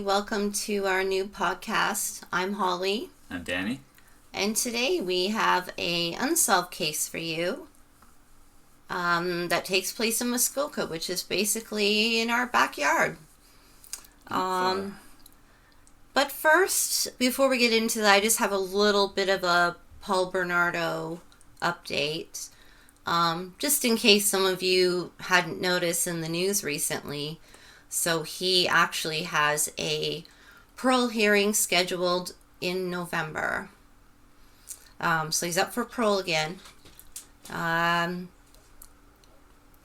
Welcome to our new podcast. I'm Holly. I'm Danny. And today we have a unsolved case for you that takes place in Muskoka, which is basically in our backyard. But first, before we get into that, I just have a little bit of a Paul Bernardo update. Just in case some of you hadn't noticed in the news recently. So he actually has a parole hearing scheduled in November. So he's up for parole again.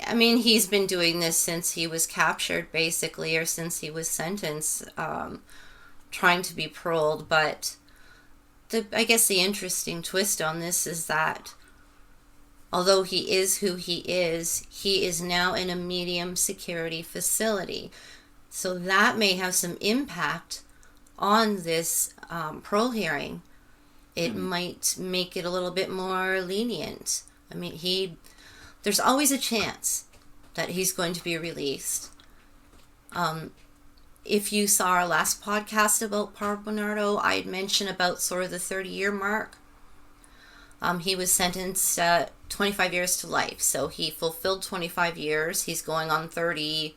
He's been doing this since he was captured, basically, or since he was sentenced, trying to be paroled. But I guess the interesting twist on this is that although he is who he is now in a medium security facility. So that may have some impact on this parole hearing. It might make it a little bit more lenient. There's always a chance that he's going to be released. If you saw our last podcast about Paul Bernardo, I had mentioned about sort of the 30-year mark. He was sentenced 25 years to life, so he fulfilled 25 years. He's going on 30,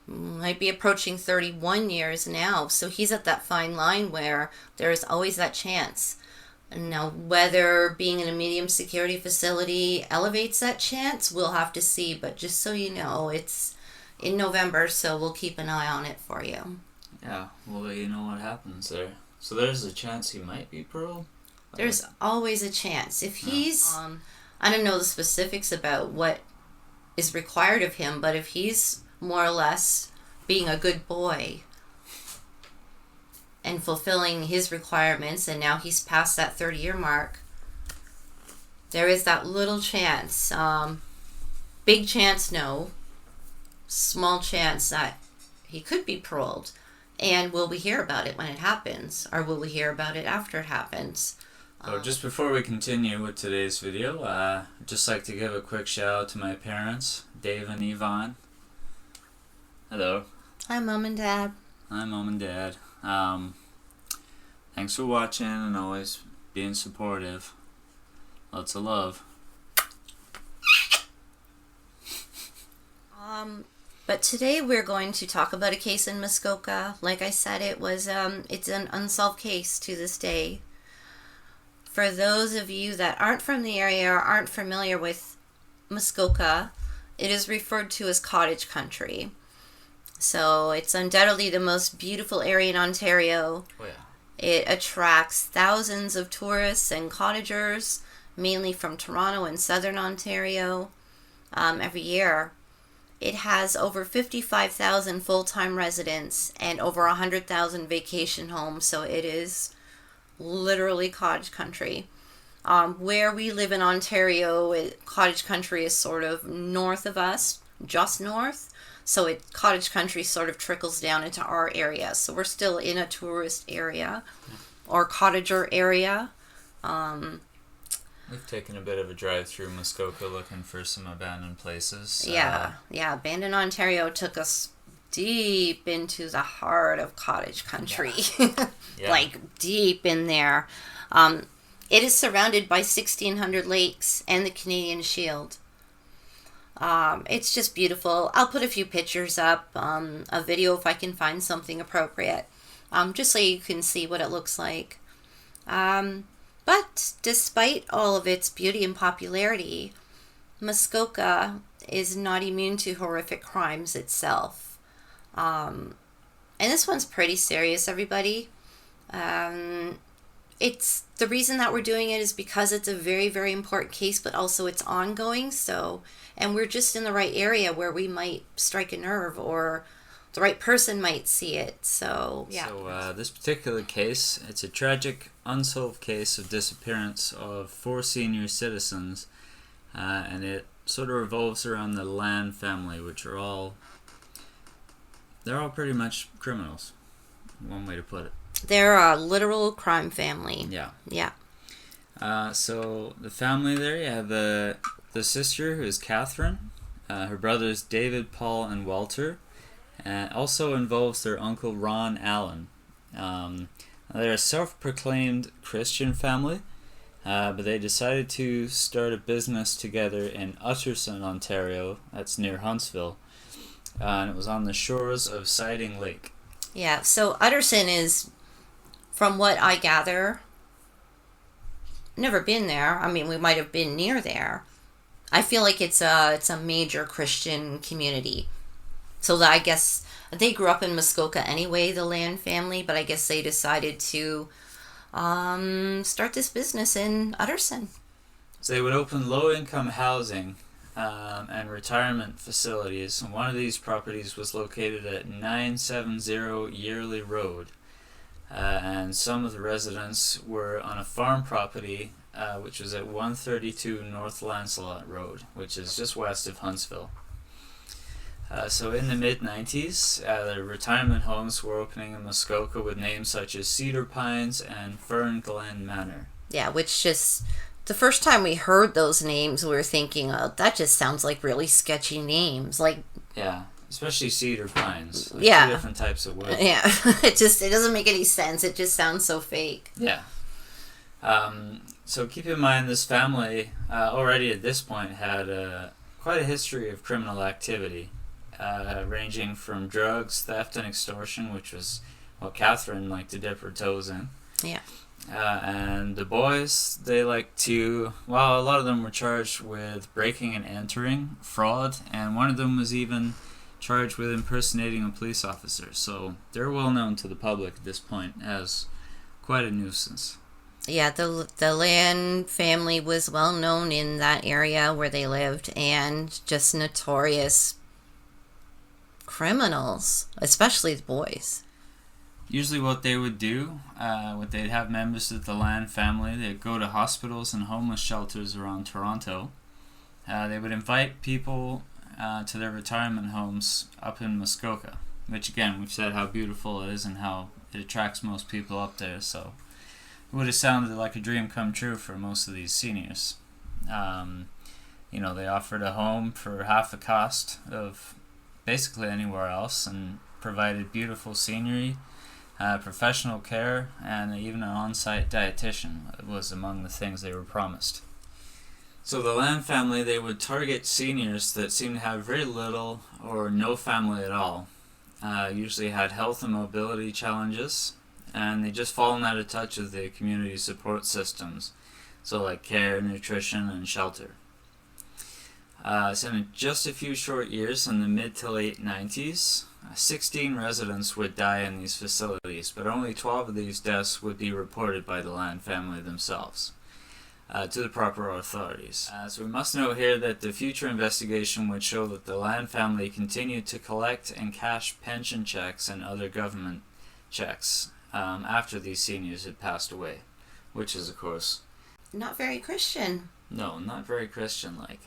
might be approaching 31 years now. So he's at that fine line where there is always that chance. Now, whether being in a medium security facility elevates that chance, we'll have to see. But just so you know, it's in November, so we'll keep an eye on it for you. Yeah, we'll let you know what happens there. So there's a chance he might be paroled? There's always a chance. If he's, I don't know the specifics about what is required of him, but if he's more or less being a good boy and fulfilling his requirements, and now he's past that 30-year mark, there is that little chance. Big chance, no. Small chance that he could be paroled. And will we hear about it when it happens? Or will we hear about it after it happens? So just before we continue with today's video, I'd just like to give a quick shout out to my parents, Dave and Yvonne. Hello. Hi, Mom and Dad. Hi, Mom and Dad. Thanks for watching and always being supportive. Lots of love. But today we're going to talk about a case in Muskoka. Like I said, it's an unsolved case to this day. For those of you that aren't from the area or aren't familiar with Muskoka, it is referred to as Cottage Country. So it's undoubtedly the most beautiful area in Ontario. Oh, yeah. It attracts thousands of tourists and cottagers, mainly from Toronto and Southern Ontario, every year. It has over 55,000 full-time residents and over 100,000 vacation homes, so it is literally cottage country. Where we live in Ontario, cottage country is sort of north of us, just north. So cottage country sort of trickles down into our area. So we're still in a tourist area or cottager area. We've taken a bit of a drive through Muskoka looking for some abandoned places. Yeah. Abandoned Ontario took us deep into the heart of cottage country. Yeah. Like deep in there. It is surrounded by 1,600 lakes and the Canadian Shield. It's just beautiful. I'll put a few pictures up, a video if I can find something appropriate, just so you can see what it looks like. But despite all of its beauty and popularity, Muskoka is not immune to horrific crimes itself. And this one's pretty serious, everybody. It's the reason that we're doing it is because it's a very, very important case, but also it's ongoing. And we're just in the right area where we might strike a nerve, or the right person might see it. So, yeah. So this particular case, it's a tragic, unsolved case of disappearance of 4 senior citizens, and it sort of revolves around the Laan family, which they're all pretty much criminals, one way to put it. They're a literal crime family. Yeah. Yeah. So the family there, you have the sister, who is Catherine, her brothers David, Paul, and Walter. And also involves their uncle Ron Allen. They're a self-proclaimed Christian family, but they decided to start a business together in Utterson, Ontario. That's near Huntsville, and it was on the shores of Siding Lake. Yeah, so Utterson is, from what I gather, never been there. I mean, we might have been near there. I feel like it's a major Christian community. So I guess they grew up in Muskoka anyway, the Laan family, but I guess they decided to start this business in Utterson. So they would open low-income housing and retirement facilities. And one of these properties was located at 970 Yearly Road. And some of the residents were on a farm property, which was at 132 North Lancelot Road, which is just west of Huntsville. So in the mid-90s, the retirement homes were opening in Muskoka with names such as Cedar Pines and Fern Glen Manor. Yeah, which just, the first time we heard those names, we were thinking, oh, that just sounds like really sketchy names. Like, yeah, especially Cedar Pines. Like yeah. 2 different types of wood. Yeah, it doesn't make any sense. It just sounds so fake. Yeah. So keep in mind, this family already at this point had quite a history of criminal activity. Ranging from drugs, theft, and extortion, which was what Catherine liked to dip her toes in. Yeah. And the boys, they liked to, well, a lot of them were charged with breaking and entering, fraud, and one of them was even charged with impersonating a police officer. So they're well known to the public at this point as quite a nuisance. Yeah, the Laan family was well known in that area where they lived, and just notorious criminals, especially the boys. Usually what they would do, they'd have members of the Laan family, they'd go to hospitals and homeless shelters around Toronto. They would invite people to their retirement homes up in Muskoka, which again, we've said how beautiful it is and how it attracts most people up there, so it would have sounded like a dream come true for most of these seniors. They offered a home for half the cost of basically anywhere else, and provided beautiful scenery, professional care, and even an on-site dietitian was among the things they were promised. So the Laan family, they would target seniors that seemed to have very little or no family at all, usually had health and mobility challenges, and they just fallen out of touch with the community support systems, so like care, nutrition, and shelter. So in just a few short years, in the mid to late 90s, 16 residents would die in these facilities, but only 12 of these deaths would be reported by the Laan family themselves to the proper authorities. So we must note here that the future investigation would show that the Laan family continued to collect and cash pension checks and other government checks after these seniors had passed away, which is, of course, not very Christian. No, not very Christian-like.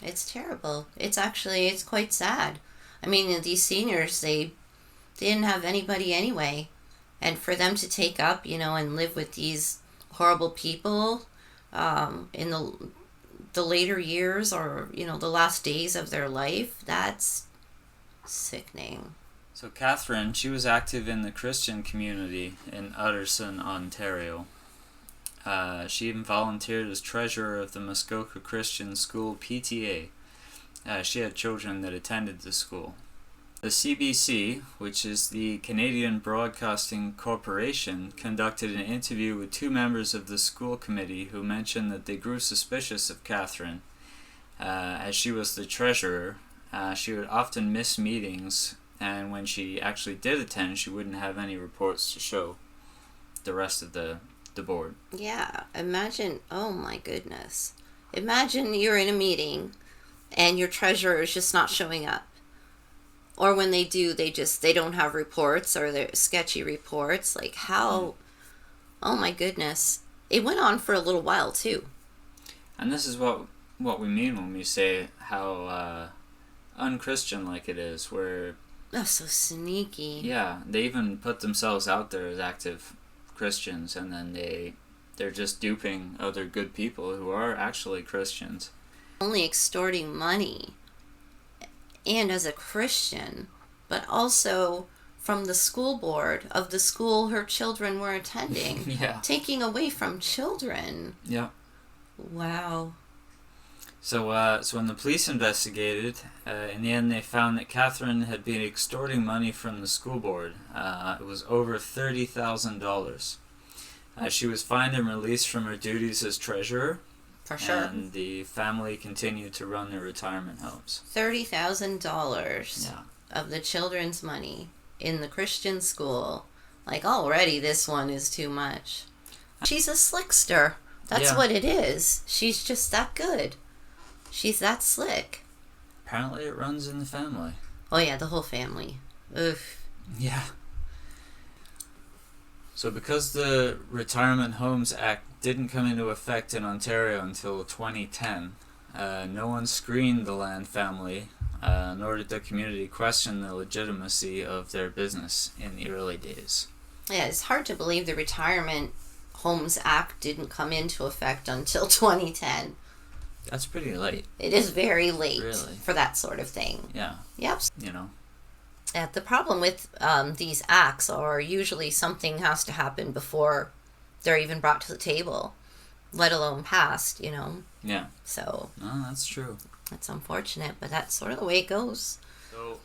It's terrible. It's quite sad. I mean, these seniors, they didn't have anybody anyway. And for them to take up, and live with these horrible people in the later years or, the last days of their life, that's sickening. So Catherine, she was active in the Christian community in Utterson, Ontario. She even volunteered as treasurer of the Muskoka Christian School PTA. She had children that attended the school. The CBC, which is the Canadian Broadcasting Corporation, conducted an interview with 2 members of the school committee who mentioned that they grew suspicious of Catherine. As she was the treasurer, she would often miss meetings, and when she actually did attend, she wouldn't have any reports to show the rest of the board. Yeah, imagine, oh my goodness. Imagine you're in a meeting and your treasurer is just not showing up. Or when they do, they don't have reports, or they're sketchy reports. Like how, oh my goodness. It went on for a little while too. And this is what we mean when we say how unchristian like it is, where That's so sneaky. yeah, they even put themselves out there as active Christians, and then they're just duping other good people who are actually Christians. Only extorting money, and as a Christian, but also from the school board of the school her children were attending. Yeah. Taking away from children. Yeah. Wow. So when the police investigated, in the end they found that Catherine had been extorting money from the school board. It was over $30,000. She was fined and released from her duties as treasurer. For sure. And the family continued to run their retirement homes. $30,000 Yeah. of the children's money in the Christian school. Like, already this one is too much. She's a slickster. That's Yeah. what it is. She's just that good. She's that slick. Apparently it runs in the family. Oh yeah, the whole family. Oof. Yeah. So because the Retirement Homes Act didn't come into effect in Ontario until 2010, no one screened the Laan family, nor did the community question the legitimacy of their business in the early days. Yeah, it's hard to believe the Retirement Homes Act didn't come into effect until 2010. That's pretty late. It is very late Really? for that sort of thing. Yeah. Yep. You know. The problem with these acts are usually something has to happen before they're even brought to the table, let alone passed, you know. Yeah. So. No, that's true. That's unfortunate, but that's sort of the way it goes. So,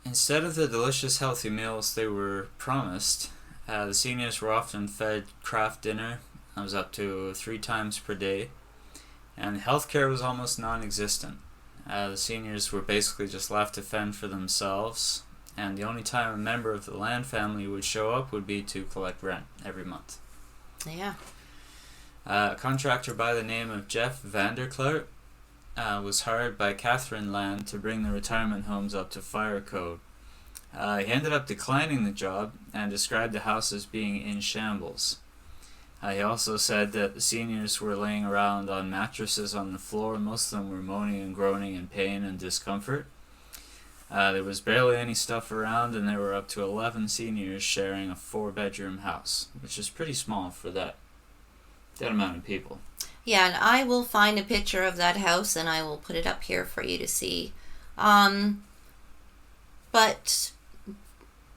instead of the delicious, healthy meals they were promised, the seniors were often fed craft dinner. That was up to 3 times per day. And healthcare was almost non-existent. The seniors were basically just left to fend for themselves. And the only time a member of the Laan family would show up would be to collect rent every month. Yeah. A contractor by the name of Jeff Vanderklark was hired by Catherine Laan to bring the retirement homes up to fire code. He ended up declining the job and described the house as being in shambles. He also said that the seniors were laying around on mattresses on the floor. Most of them were moaning and groaning in pain and discomfort. There was barely any stuff around, and there were up to 11 seniors sharing a 4-bedroom house, which is pretty small for that amount of people. Yeah, and I will find a picture of that house, and I will put it up here for you to see. But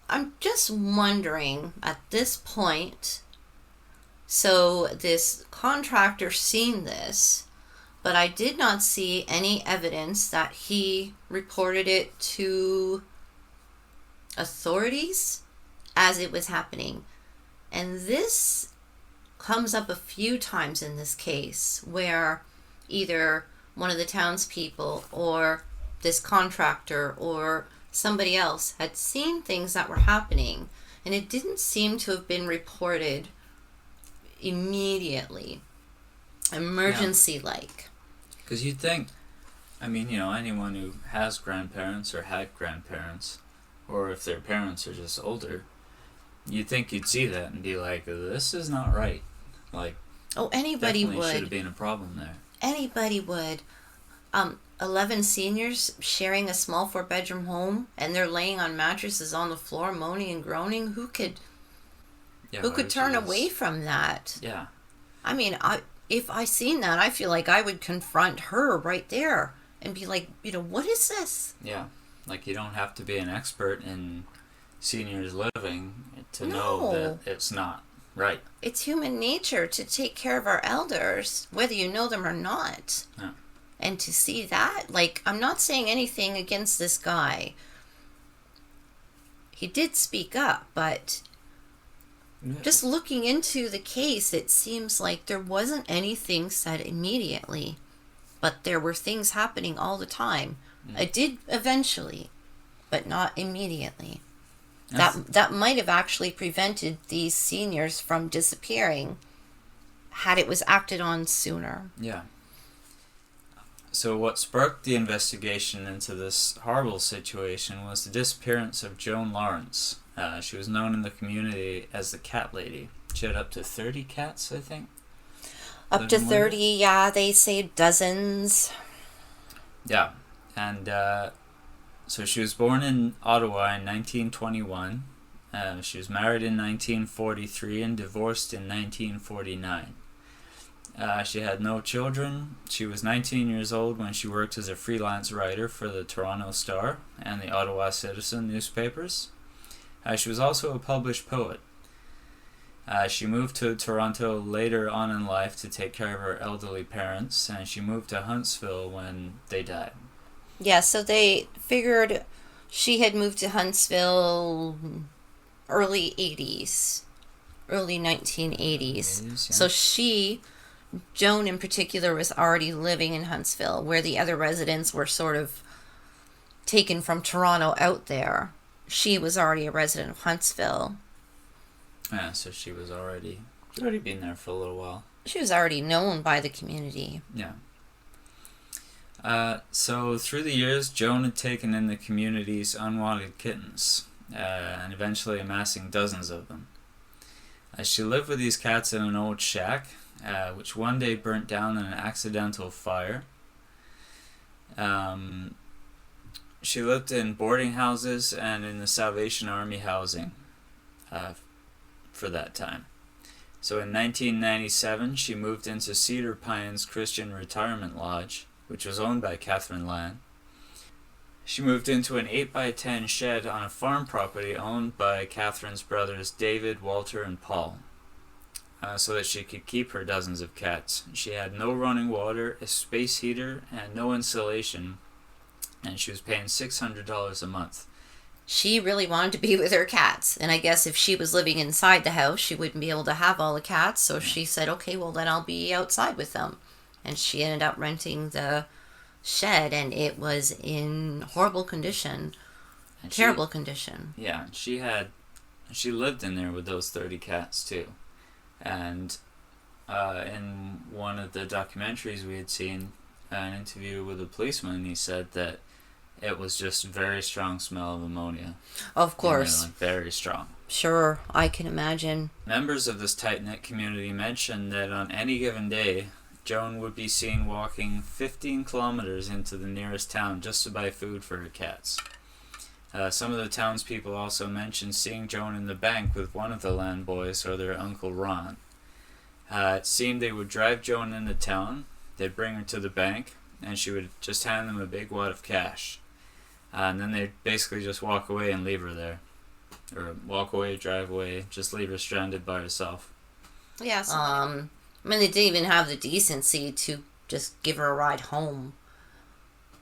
I'm just wondering, at this point, so this contractor seen this, but I did not see any evidence that he reported it to authorities as it was happening. And this comes up a few times in this case where either one of the townspeople or this contractor or somebody else had seen things that were happening, and it didn't seem to have been reported immediately, emergency like. Because you'd think, I mean, you know, anyone who has grandparents or had grandparents, or if their parents are just older, you'd think you'd see that and be like, this is not right. Like, oh, anybody definitely would. should have been a problem there. Anybody would. 11 seniors sharing a small 4-bedroom home, and they're laying on mattresses on the floor, moaning and groaning. Who could turn away from that? Yeah. I mean, if I seen that, I feel like I would confront her right there and be like, you know, what is this? Yeah. Like, you don't have to be an expert in seniors living to know that it's not right. It's human nature to take care of our elders, whether you know them or not. Yeah. And to see that, like, I'm not saying anything against this guy. He did speak up, but just looking into the case, it seems like there wasn't anything said immediately, but there were things happening all the time. It did eventually, but not immediately. That might have actually prevented these seniors from disappearing had it was acted on sooner. Yeah. So what sparked the investigation into this horrible situation was the disappearance of Joan Lawrence. She was known in the community as the Cat Lady. She had up to 30 cats, I think. Up to 30, yeah, they say dozens. Yeah, and so she was born in Ottawa in 1921. She was married in 1943 and divorced in 1949. She had no children. She was 19 years old when she worked as a freelance writer for the Toronto Star and the Ottawa Citizen newspapers. She was also a published poet. She moved to Toronto later on in life to take care of her elderly parents, and she moved to Huntsville when they died. Yeah, so they figured she had moved to Huntsville early 80s, early 1980s. Yeah. So Joan in particular, was already living in Huntsville, where the other residents were sort of taken from Toronto out there. She was already a resident of Huntsville. Yeah, so she'd already been there for a little while. She was already known by the community. Yeah. So through the years, Joan had taken in the community's unwanted kittens, and eventually amassing dozens of them. She lived with these cats in an old shack, which one day burnt down in an accidental fire. She lived in boarding houses and in the Salvation Army housing for that time. So in 1997, she moved into Cedar Pines Christian Retirement Lodge, which was owned by Catherine Laan. She moved into an 8x10 shed on a farm property owned by Catherine's brothers David, Walter, and Paul, so that she could keep her dozens of cats. She had no running water, a space heater, and no insulation, and she was paying $600 a month. She really wanted to be with her cats, and I guess if she was living inside the house, she wouldn't be able to have all the cats, so she said, okay, well then I'll be outside with them. And she ended up renting the shed, and it was in horrible condition, terrible condition. Yeah, she lived in there with those 30 cats too. And in one of the documentaries we had seen, an interview with a policeman, he said that it was just very strong smell of ammonia. Of course. Like very strong. Sure, I can imagine. Members of this tight-knit community mentioned that on any given day, Joan would be seen walking 15 kilometers into the nearest town just to buy food for her cats. Some of the townspeople also mentioned seeing Joan in the bank with one of the Laan boys or their uncle Laan. It seemed they would drive Joan into town, they'd bring her to the bank, and she would just hand them a big wad of cash. And then they'd basically just walk away and leave her there. Or walk away, drive away, just leave her stranded by herself. Yes. I mean, they didn't even have the decency to just give her a ride home.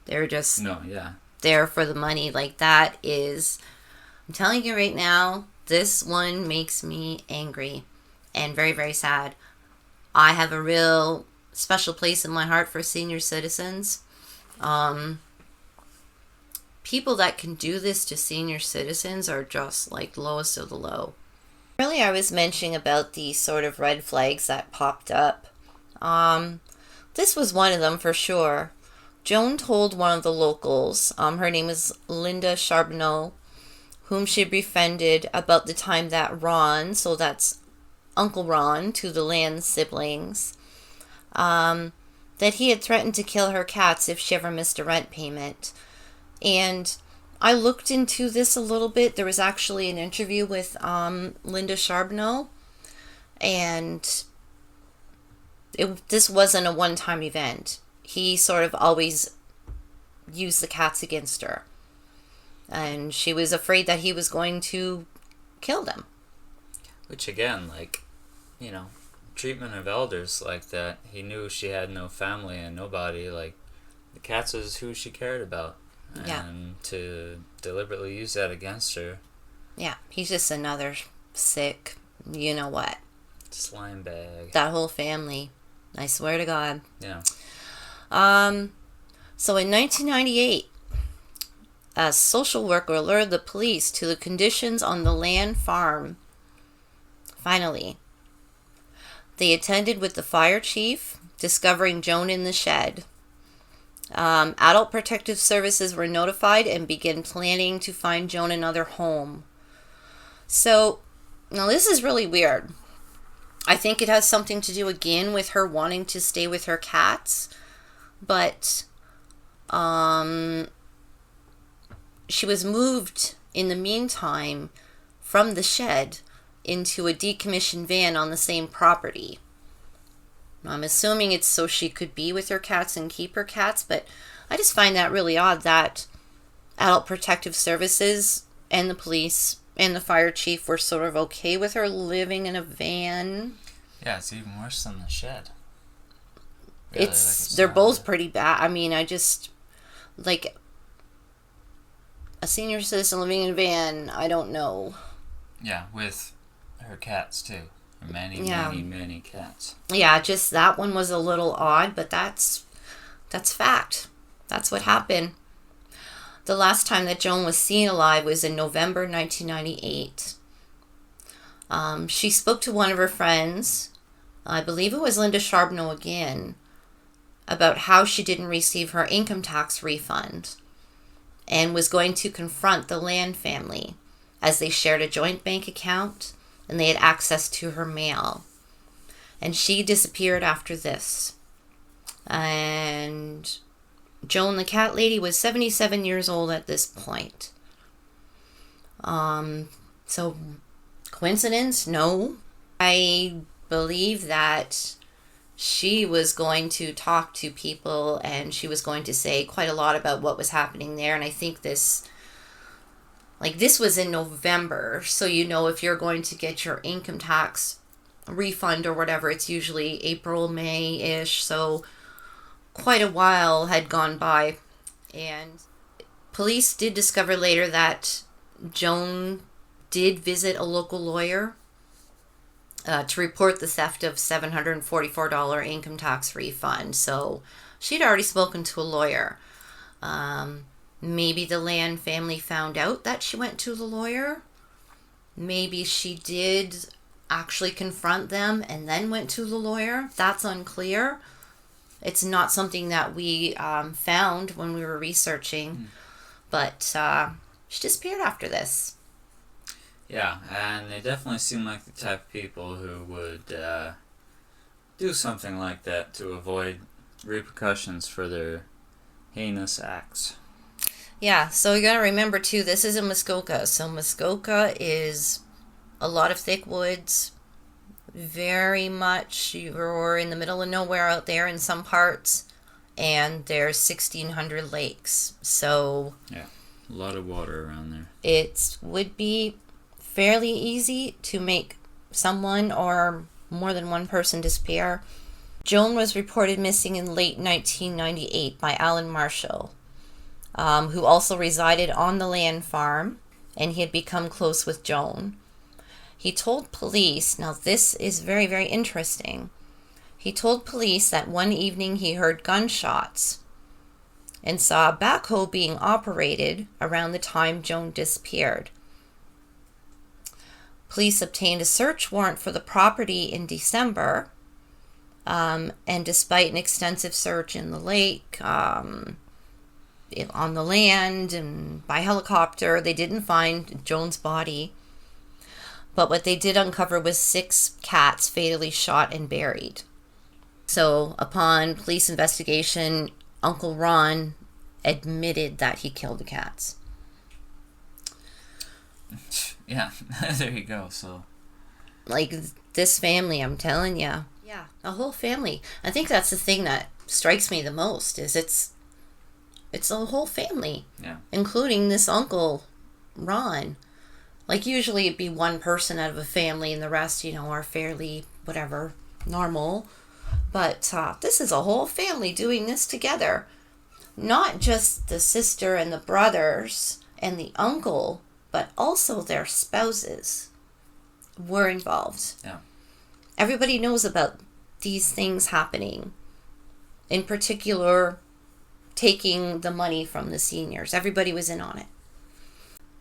They were just there for the money. Like, that is... I'm telling you right now, this one makes me angry and very, very sad. I have a real special place in my heart for senior citizens. People that can do this to senior citizens are just like lowest of the low. Really, I was mentioning about these sort of red flags that popped up. This was one of them for sure. Joan told one of the locals, her name is Linda Charbonneau, whom she befriended about the time that Ron, so that's Uncle Ron to the Laan siblings, that he had threatened to kill her cats if she ever missed a rent payment. And I looked into this a little bit. There was actually an interview with Linda Charbonneau, and this wasn't a one-time event. He sort of always used the cats against her, and she was afraid that he was going to kill them. Which again, treatment of elders like that. He knew she had no family and nobody. Like, the cats is who she cared about. And to deliberately use that against her. Yeah, he's just another sick, you know what. Slime bag. That whole family. I swear to God. Yeah. So in 1998, a social worker alerted the police to the conditions on the Laan farm. Finally. They attended with the fire chief, discovering Joan in the shed. Adult Protective Services were notified and began planning to find Joan another home. So, now this is really weird. I think it has something to do again with her wanting to stay with her cats, but she was moved in the meantime from the shed into a decommissioned van on the same property. I'm assuming it's so she could be with her cats and keep her cats, but I just find that really odd that Adult Protective Services and the police and the fire chief were sort of okay with her living in a van. Yeah, it's even worse than the shed. Really, they're both pretty bad. I mean, I just, like, a senior citizen living in a van, I don't know. Yeah, with her cats too. Many cats. Yeah, just that one was a little odd, but that's fact. That's what happened. The last time that Joan was seen alive was in November 1998. She spoke to one of her friends, I believe it was Linda Charbonneau again, about how she didn't receive her income tax refund and was going to confront the Laan family as they shared a joint bank account and they had access to her mail. And she disappeared after this. And Joan, the cat lady, was 77 years old at this point. So, coincidence? No. I believe that she was going to talk to people and she was going to say quite a lot about what was happening there. And I think this was in November. So, if you're going to get your income tax refund or whatever, it's usually April, May-ish. So, quite a while had gone by, and police did discover later that Joan did visit a local lawyer to report the theft of $744 income tax refund. So she'd already spoken to a lawyer. Maybe the Laan family found out that she went to the lawyer. Maybe she did actually confront them and then went to the lawyer. That's unclear. It's not something that we found when we were researching, but she disappeared after this. Yeah, and they definitely seem like the type of people who would do something like that to avoid repercussions for their heinous acts. Yeah, so you gotta remember too, this is in Muskoka. So Muskoka is a lot of thick woods. Very much, you're in the middle of nowhere out there in some parts, and there's 1,600 lakes. So yeah, a lot of water around there. It would be fairly easy to make someone or more than one person disappear. Joan was reported missing in late 1998 by Alan Marshall, who also resided on the Laan farm, and he had become close with Joan. He told police, now this is very, very interesting. He told police that one evening he heard gunshots and saw a backhoe being operated around the time Joan disappeared. Police obtained a search warrant for the property in December, and despite an extensive search in the lake, on the land, and by helicopter, they didn't find Joan's body. But what they did uncover was 6 cats fatally shot and buried. So upon police investigation, Uncle Ron admitted that he killed the cats. Yeah, there you go. So, like, this family, I'm telling you. Yeah, a whole family. I think that's the thing that strikes me the most, is it's a whole family. Yeah. Including this Uncle Ron. Like, usually it'd be one person out of a family and the rest, are fairly, whatever, normal. But this is a whole family doing this together. Not just the sister and the brothers and the uncle, but also their spouses were involved. Yeah. Everybody knows about these things happening. In particular, taking the money from the seniors. Everybody was in on it.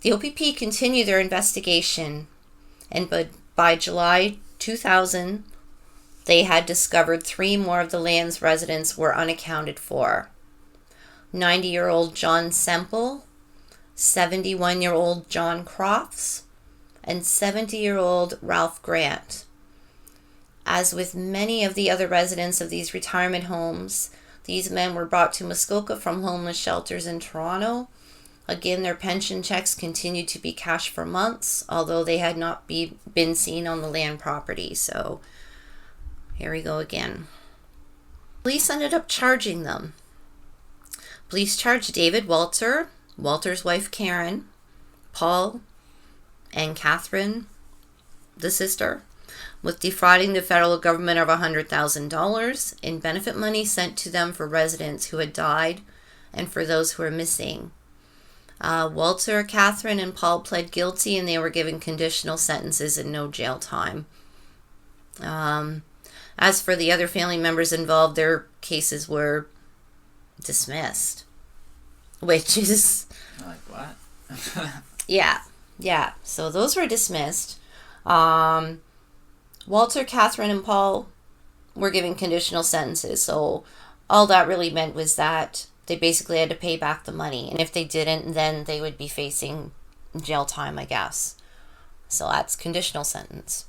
The OPP continued their investigation, and by July 2000, they had discovered 3 more of the Laan's residents were unaccounted for. 90-year-old John Semple, 71-year-old John Crofts, and 70-year-old Ralph Grant. As with many of the other residents of these retirement homes, these men were brought to Muskoka from homeless shelters in Toronto. Again, their pension checks continued to be cashed for months, although they had not been seen on the land property. So here we go again. Police ended up charging them. Police charged David Walter, Walter's wife Karen, Paul, and Catherine, the sister, with defrauding the federal government of $100,000 in benefit money sent to them for residents who had died and for those who were missing. Walter, Catherine, and Paul pled guilty, and they were given conditional sentences and no jail time. As for the other family members involved, their cases were dismissed, which is... Like what? Yeah. So those were dismissed. Walter, Catherine, and Paul were given conditional sentences. So all that really meant was that they basically had to pay back the money. And if they didn't, then they would be facing jail time, I guess. So that's conditional sentence.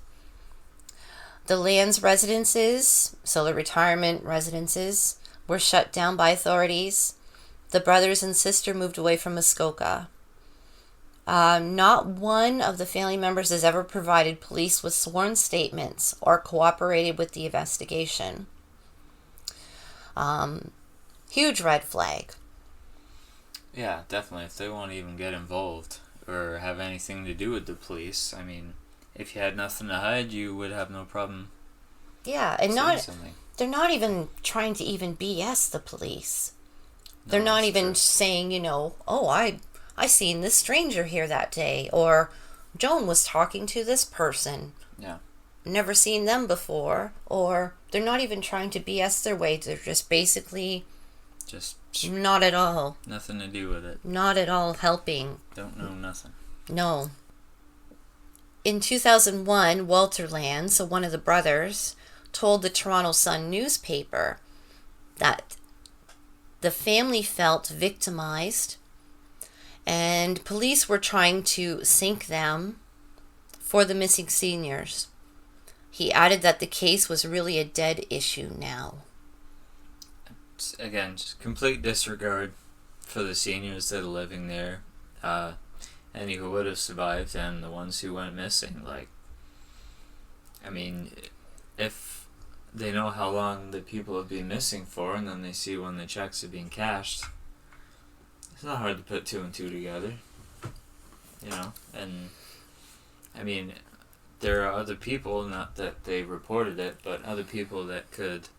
The land's residences, so the retirement residences, were shut down by authorities. The brothers and sister moved away from Muskoka. Not one of the family members has ever provided police with sworn statements or cooperated with the investigation. Huge red flag. Yeah, definitely. If they won't even get involved or have anything to do with the police, I mean, if you had nothing to hide, you would have no problem. Yeah, and something. They're not even trying to even BS the police. They're No, not that's even true. saying, oh, I seen this stranger here that day, or Joan was talking to this person. Yeah. Never seen them before, or they're not even trying to BS their way. They're just basically Just not at all. nothing to do with it. Not at all helping. Don't know nothing. No. In 2001, Walter Laan, so one of the brothers, told the Toronto Sun newspaper that the family felt victimized and police were trying to sink them for the missing seniors. He added that the case was really a dead issue now. Again, just complete disregard for the seniors that are living there, any who would have survived and the ones who went missing. Like, I mean, if they know how long the people have been missing for, and then they see when the checks are being cashed, it's not hard to put two and two together, you know. And I mean, there are other people, not that they reported it, but other people that could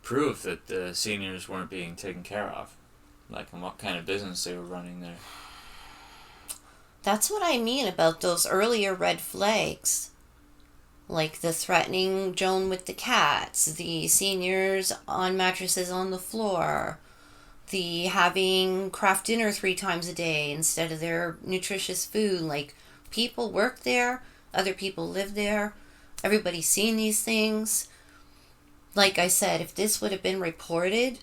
prove that the seniors weren't being taken care of, like, and what kind of business they were running there. That's what I mean about those earlier red flags. Like the threatening Joan with the cats, the seniors on mattresses on the floor, the having craft dinner 3 times a day instead of their nutritious food. Like, people work there, other people live there, everybody's seen these things. Like I said, if this would have been reported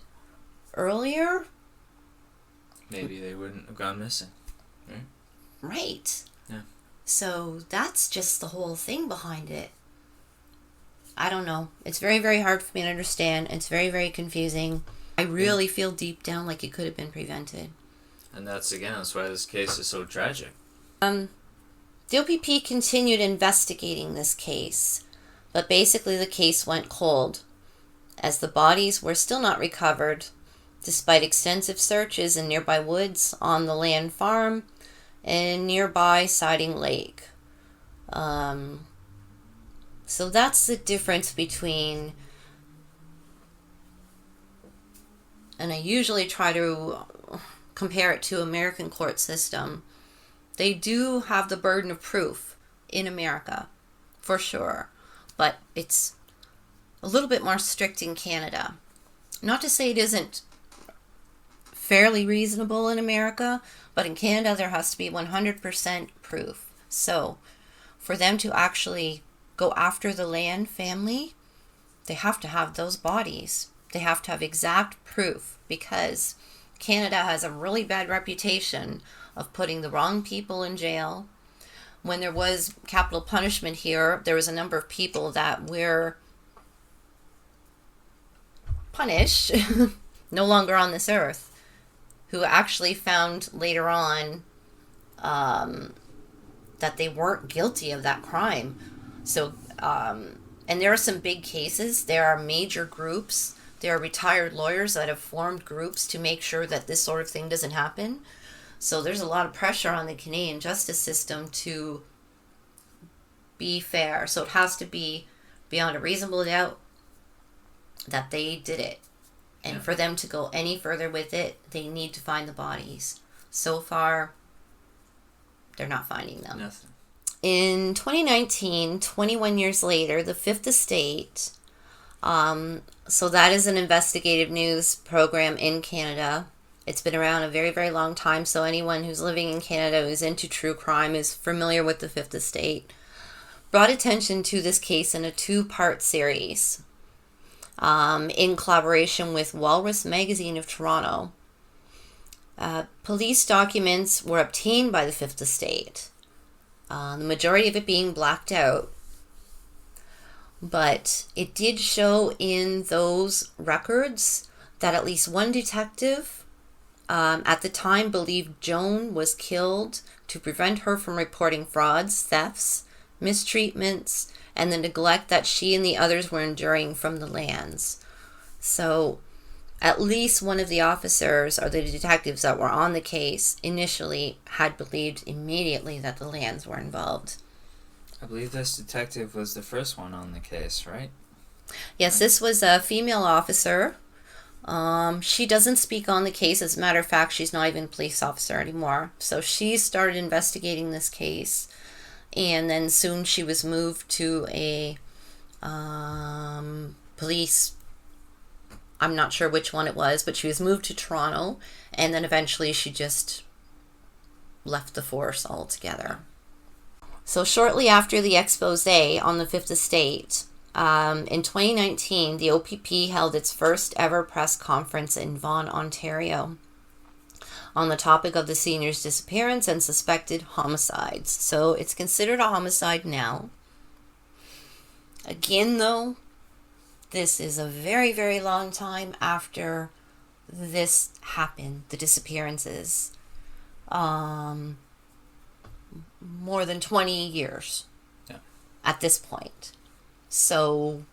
earlier, maybe they wouldn't have gone missing, right? Right. Yeah. So that's just the whole thing behind it. I don't know. It's very, very hard for me to understand. It's very, very confusing. I really feel deep down like it could have been prevented. And that's why this case is so tragic. The OPP continued investigating this case, but basically the case went cold, as the bodies were still not recovered, despite extensive searches in nearby woods, on the Laan farm, and nearby Siding Lake. So that's the difference between, and I usually try to compare it to American court system. They do have the burden of proof in America, for sure, but it's a little bit more strict in Canada. Not to say it isn't fairly reasonable in America, but in Canada there has to be 100% proof. So for them to actually go after the Laan family, they have to have those bodies. They have to have exact proof because Canada has a really bad reputation of putting the wrong people in jail. When there was capital punishment here, there was a number of people that were punished, no longer on this earth, who actually found later on that they weren't guilty of that crime. So, and there are some big cases. There are major groups. There are retired lawyers that have formed groups to make sure that this sort of thing doesn't happen. So there's a lot of pressure on the Canadian justice system to be fair. So it has to be beyond a reasonable doubt that they did it. And for them to go any further with it, they need to find the bodies. So far, they're not finding them. Nothing. In 2019, 21 years later, the Fifth Estate, so that is an investigative news program in Canada. It's been around a very, very long time, so anyone who's living in Canada who's into true crime is familiar with the Fifth Estate. Brought attention to this case in a 2-part series in collaboration with Walrus Magazine of Toronto. Police documents were obtained by the Fifth Estate, the majority of it being blacked out. But it did show in those records that at least one detective at the time believed Joan was killed to prevent her from reporting frauds, thefts, mistreatments, and the neglect that she and the others were enduring from the Laans. So at least one of the officers or the detectives that were on the case initially had believed immediately that the Laans were involved. I believe this detective was the first one on the case, right? Yes, this was a female officer. She doesn't speak on the case. As a matter of fact, she's not even a police officer anymore. So she started investigating this case. And then soon she was moved to a police, I'm not sure which one it was, but she was moved to Toronto. And then eventually she just left the force altogether. So shortly after the expose on the Fifth Estate, in 2019, the OPP held its first ever press conference in Vaughan, Ontario, on the topic of the senior's disappearance and suspected homicides. So it's considered a homicide now. Again, though, this is a very, very long time after this happened, the disappearances. More than 20 years at this point. So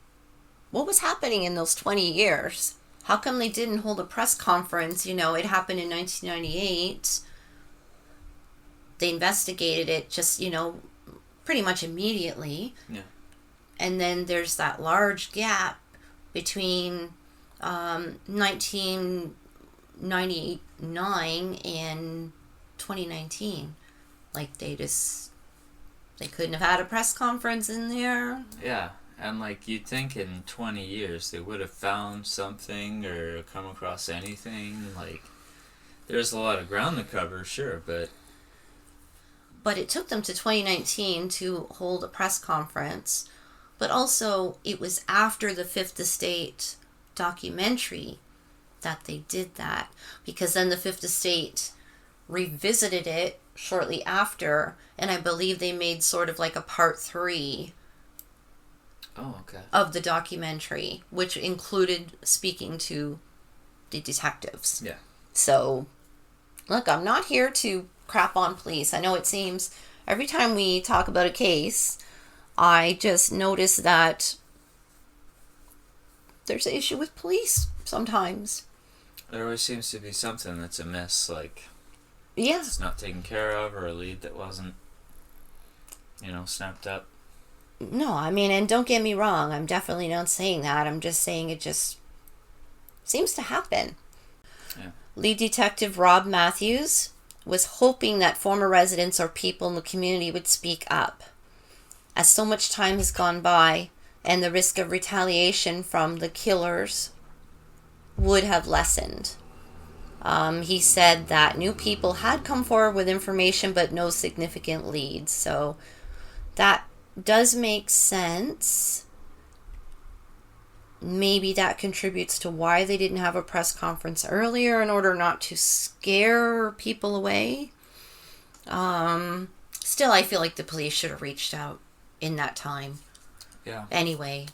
what was happening in those 20 years? How come they didn't hold a press conference? You know, it happened in 1998. They investigated it just, pretty much immediately. Yeah. And then there's that large gap between 1999 and 2019. Like, they couldn't have had a press conference in there. Yeah, and you'd think in 20 years they would have found something or come across anything. There's a lot of ground to cover, sure, but it took them to 2019 to hold a press conference. But also, it was after the Fifth Estate documentary that they did that. Because then the Fifth Estate revisited it shortly after, and I believe they made sort of like a part 3 of the documentary, which included speaking to the detectives. Yeah. So, look, I'm not here to crap on police. I know it seems every time we talk about a case, I just notice that there's an issue with police sometimes. There always seems to be something that's amiss, yeah, it's not taken care of, or a lead that wasn't, snapped up. No, I mean, and don't get me wrong, I'm definitely not saying that. I'm just saying it just seems to happen. Yeah. Lead Detective Rob Matthews was hoping that former residents or people in the community would speak up, as so much time has gone by and the risk of retaliation from the killers would have lessened. He said that new people had come forward with information, but no significant leads. So that does make sense. maybe that contributes to why they didn't have a press conference earlier in order not to scare people away. Still, I feel like the police should have reached out in that time. Yeah. Anyway,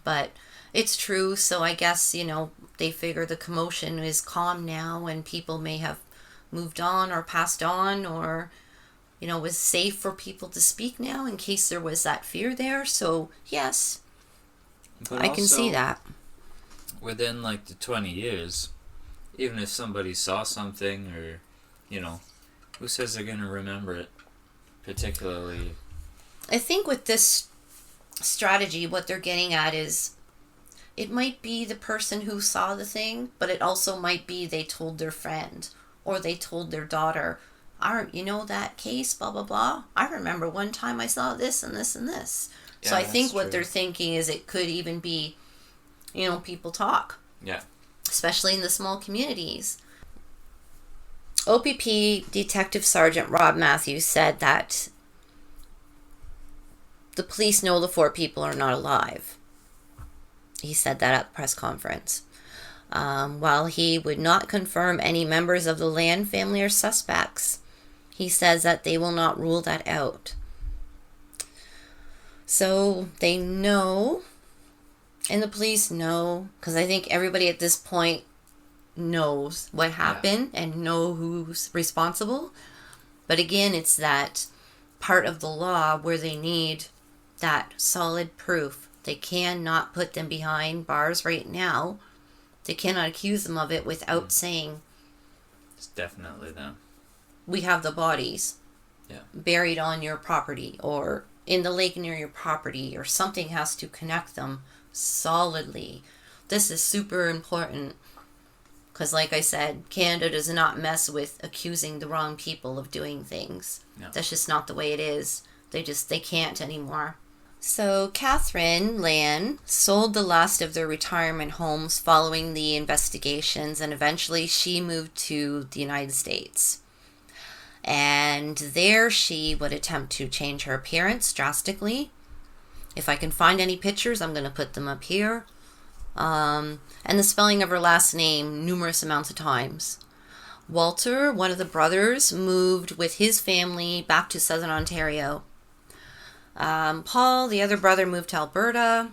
but it's true. So I guess, they figure the commotion is calm now and people may have moved on or passed on, or, was safe for people to speak now in case there was that fear there. So, yes, But I can see that. Within like the 20 years, even if somebody saw something or, who says they're going to remember it particularly? I think with this strategy, what they're getting at is it might be the person who saw the thing, but it also might be they told their friend or they told their daughter, that case, blah, blah, blah. I remember one time I saw this and this and this. Yeah, so I think what true. they're thinking is it could even be, people talk. Yeah. Especially in the small communities. OPP Detective Sergeant Rob Matthews said that the police know the 4 people are not alive. He said that at the press conference. While he would not confirm any members of the Laan family are suspects, he says that they will not rule that out. So they know, and the police know, because I think everybody at this point knows what happened and know who's responsible. But again, it's that part of the law where they need that solid proof. They cannot put them behind bars right now. They cannot accuse them of it without saying, it's definitely them. We have the bodies buried on your property or in the lake near your property, or something has to connect them solidly. This is super important because, like I said, Canada does not mess with accusing the wrong people of doing things. No. That's just not the way it is. They can't anymore. So Catherine Laan sold the last of their retirement homes following the investigations, and eventually she moved to the United States. And there she would attempt to change her appearance drastically. If I can find any pictures, I'm going to put them up here. And the spelling of her last name numerous amounts of times. Walter, one of the brothers, moved with his family back to Southern Ontario. Paul, the other brother, moved to Alberta.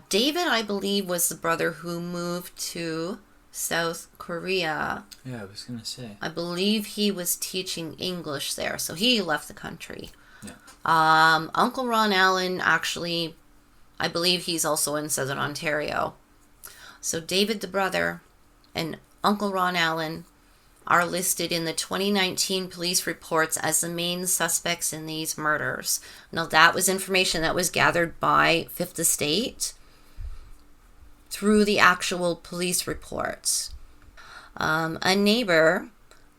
David, I believe, was the brother who moved to South Korea. Yeah, I was going to say. I believe he was teaching English there, so he left the country. Yeah. Uncle Ron Allen, actually, I believe he's also in Southern Ontario. So David, the brother, and Uncle Ron Allen are listed in the 2019 police reports as the main suspects in these murders. Now, that was information that was gathered by Fifth Estate through the actual police reports. A neighbor,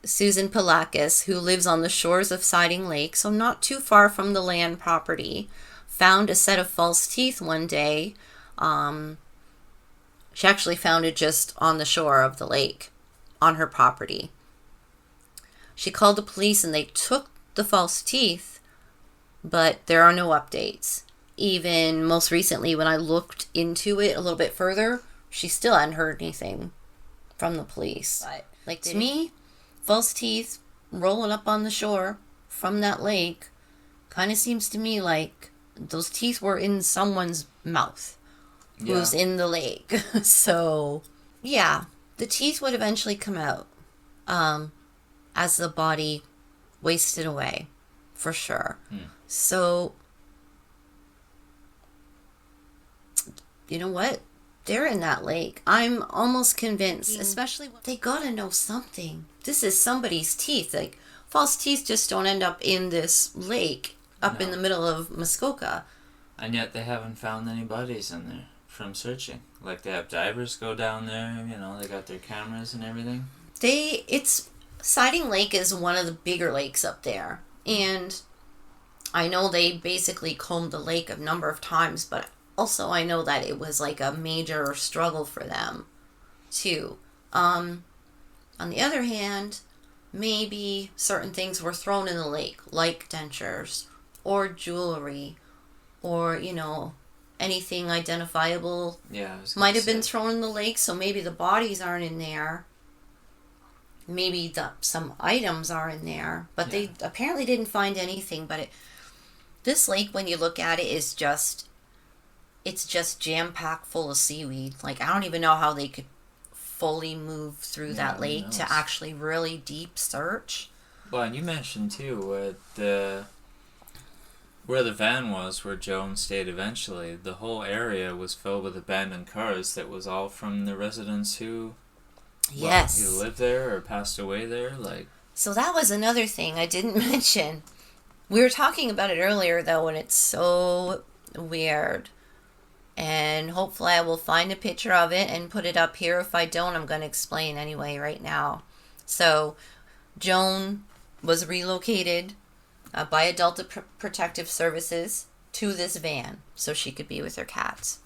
Susan Palakis, who lives on the shores of Siding Lake, so not too far from the Laan property, found a set of false teeth one day. She actually found it just on the shore of the lake on her property. She called the police and they took the false teeth, but there are no updates. Even most recently, when I looked into it a little bit further, she still hadn't heard anything from the police. Like, to me, false teeth rolling up on the shore from that lake kind of seems to me like those teeth were in someone's mouth who's in the lake. So, yeah, the teeth would eventually come out as the body wasted away, for sure. So, you know what? They're in that lake. I'm almost convinced, especially they gotta know something. This is somebody's teeth. Like, false teeth just don't end up in this lake up in the middle of Muskoka. And yet they haven't found any bodies in there from searching. Like, they have divers go down there, they got their cameras and everything. Siding Lake is one of the bigger lakes up there. And I know they basically combed the lake a number of times, but also I know that it was like a major struggle for them, too. On the other hand, maybe certain things were thrown in the lake, like dentures, or jewelry, or, anything identifiable Yeah, I was might have say. been thrown in the lake, so maybe the bodies aren't in there. Maybe some items are in there, but they apparently didn't find anything. But this lake, when you look at it, is it's just jam packed full of seaweed. Like, I don't even know how they could fully move through that lake to actually really deep search. Well, and you mentioned too where the van was, where Joan stayed eventually. The whole area was filled with abandoned cars. That was all from the residents who either lived there or passed away there. So that was another thing I didn't mention. We were talking about it earlier, though, and it's so weird. And hopefully I will find a picture of it and put it up here. If I don't, I'm going to explain anyway right now. So Joan was relocated by Adult Protective Services to this van so she could be with her cats.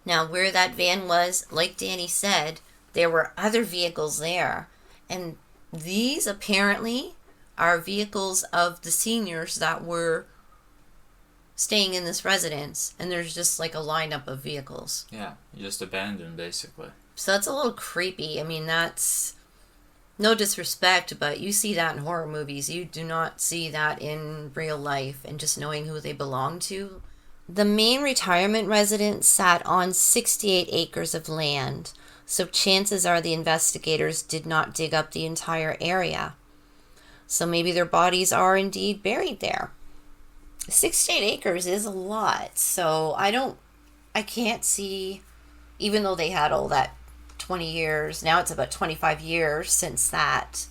Now, where that van was, like Danny said, there were other vehicles there. And these apparently are vehicles of the seniors that were staying in this residence, and there's just like a lineup of vehicles. Yeah, just abandoned, basically. So that's a little creepy. I mean, that's no disrespect, but you see that in horror movies. You do not see that in real life, and just knowing who they belong to. The main retirement residence sat on 68 acres of land, so chances are the investigators did not dig up the entire area. So maybe their bodies are indeed buried there. 68 acres is a lot, so I can't see, even though they had all that 20 years, now it's about 25 years since that.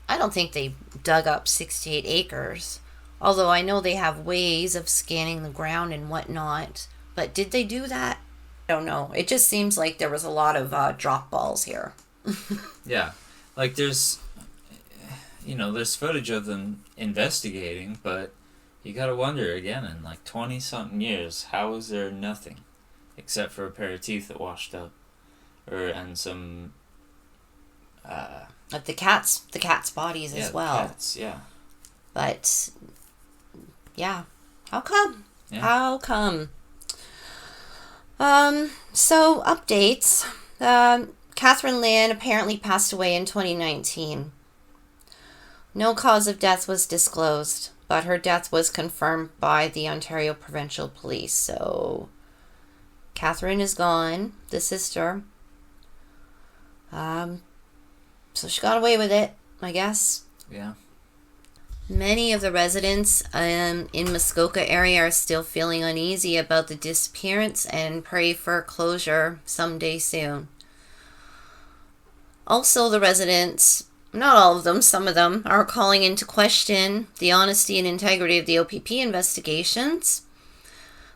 I don't think they dug up 68 acres, although I know they have ways of scanning the ground and whatnot, but did they do that? I don't know. It just seems like there was a lot of drop balls here. Yeah, like there's footage of them investigating, but you gotta wonder again, in like 20-something years, how is there nothing except for a pair of teeth that washed up, and some Like the cat's bodies as well. Cats, yeah. But yeah, how come? Yeah. How come? So updates. Catherine Laan apparently passed away in 2019. No cause of death was disclosed, but her death was confirmed by the Ontario Provincial Police. So Catherine is gone, the sister. So she got away with it, I guess. Yeah. Many of the residents in Muskoka area are still feeling uneasy about the disappearance and pray for closure someday soon. Also, the residents, not all of them, some of them, are calling into question the honesty and integrity of the OPP investigations.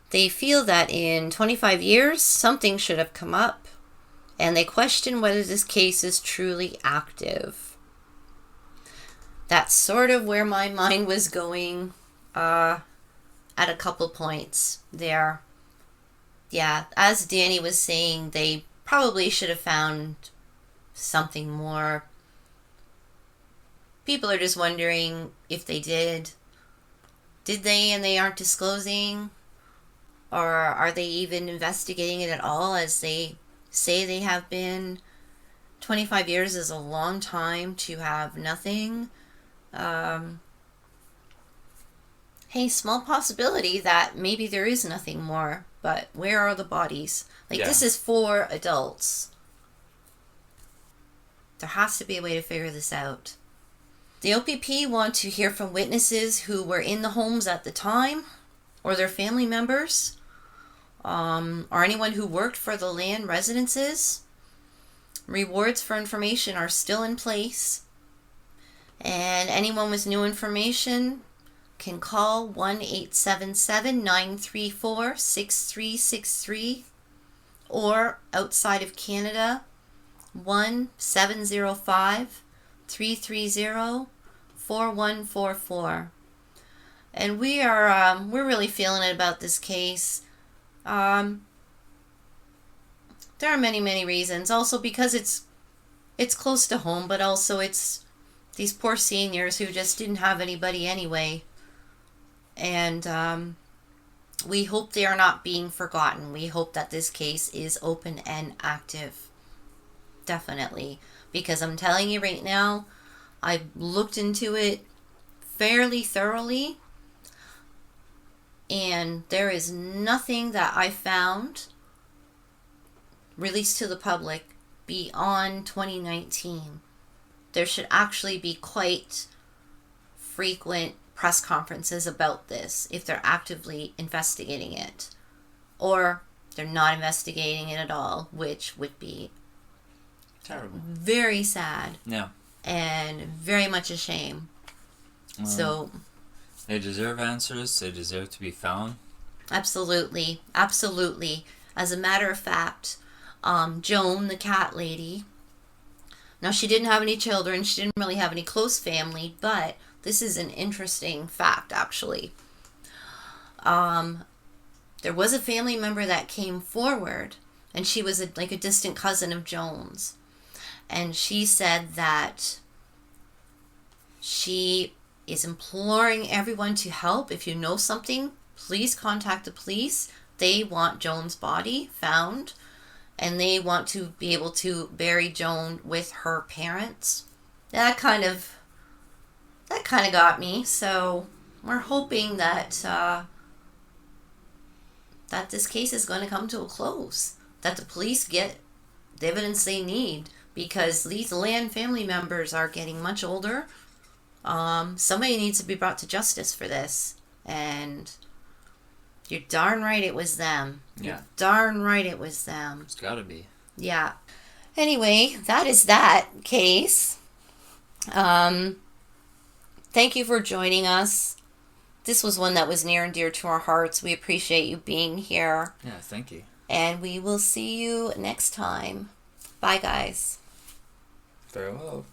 They feel that in 25 years, something should have come up, and they question whether this case is truly active. That's sort of where my mind was going at a couple points there. Yeah, as Danny was saying, they probably should have found something more. People are just wondering if they did. Did they and they aren't disclosing? Or are they even investigating it at all, as they say they have been? 25 years is a long time to have nothing. Hey, small possibility that maybe there is nothing more, but where are the bodies? This is for adults. There has to be a way to figure this out. The OPP want to hear from witnesses who were in the homes at the time, or their family members, or anyone who worked for the Laan residences. Rewards for information are still in place. And anyone with new information can call 1-877-934-6363, or outside of Canada, 1-705-330-4144. And we're really feeling it about this case. There are many, many reasons. Also because it's close to home, but also it's these poor seniors who just didn't have anybody anyway. And we hope they are not being forgotten. We hope that this case is open and active. Definitely. Because I'm telling you right now, I've looked into it fairly thoroughly, and there is nothing that I found released to the public beyond 2019. There should actually be quite frequent press conferences about this if they're actively investigating it, or they're not investigating it at all, which would be terrible, very sad, yeah, and very much a shame. So they deserve answers. They deserve to be found. Absolutely. As a matter of fact, Joan, the cat lady, now she didn't have any children. She didn't really have any close family, but this is an interesting fact, actually. There was a family member that came forward, and she was like a distant cousin of Joan's. And she said that she is imploring everyone to help. If you know something, please contact the police. They want Joan's body found, and they want to be able to bury Joan with her parents. That kind of got me. So we're hoping that that this case is going to come to a close, that the police get the evidence they need, because these Laan family members are getting much older. Somebody needs to be brought to justice for this, and you're darn right it was them. Yeah. You're darn right it was them. It's gotta be. Yeah. Anyway, that is that case. Thank you for joining us. This was one that was near and dear to our hearts. We appreciate you being here. Yeah, thank you. And we will see you next time. Bye, guys. Farewell.